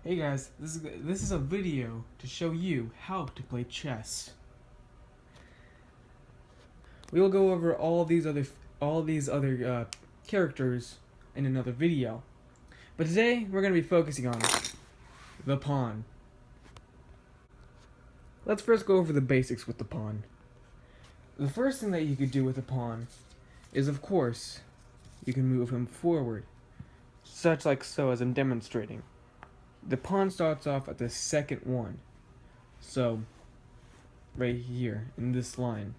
Hey guys, this is a video to show you how to play chess. We will go over all these other characters in another video, but today we're going to be focusing on the pawn. Let's first go over the basics with the pawn. The first thing that you could do with the pawn is, of course, you can move him forward, such like so as I'm demonstrating. The pawn starts off at the second one, so right here in this line,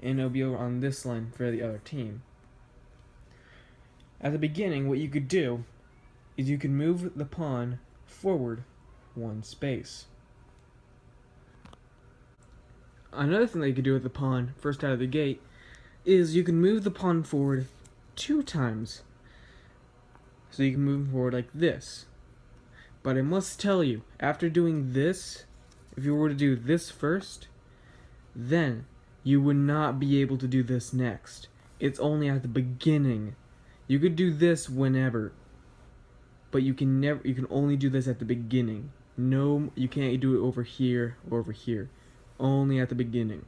and it'll be over on this line for the other team. At the beginning, what you could do is you can move the pawn forward one space. Another thing that you could do with the pawn first out of the gate is you can move the pawn forward 2 times. So you can move forward like this. But I must tell you, after doing this, if you were to do this first, then you would not be able to do this next. It's only at the beginning. You could do this whenever, but you can only do this at the beginning. No, you can't do it over here or over here. Only at the beginning.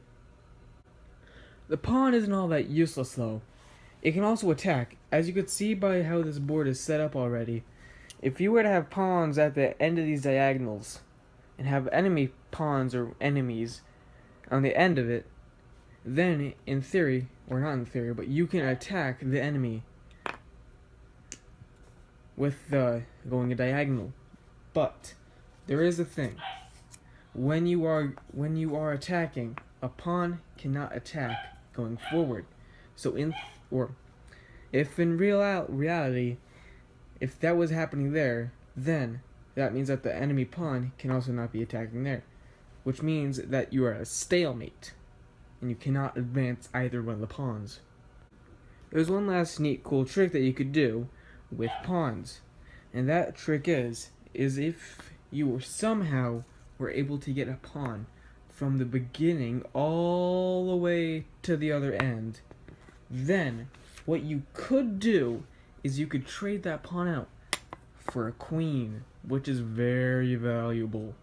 The pawn isn't all that useless though. It can also attack, as you could see by how this board is set up already. If you were to have pawns at the end of these diagonals, and have enemy pawns or enemies on the end of it, then in theory, or not in theory, but you can attack the enemy with going a diagonal. But there is a thing. When you are attacking, a pawn cannot attack going forward. So if in reality, if that was happening there, then that means that the enemy pawn can also not be attacking there, which means that you are at a stalemate, and you cannot advance either one of the pawns. There's one last neat cool trick that you could do with pawns, and that trick is if you were able to get a pawn from the beginning all the way to the other end, then what you could do is you could trade that pawn out for a queen, which is very valuable.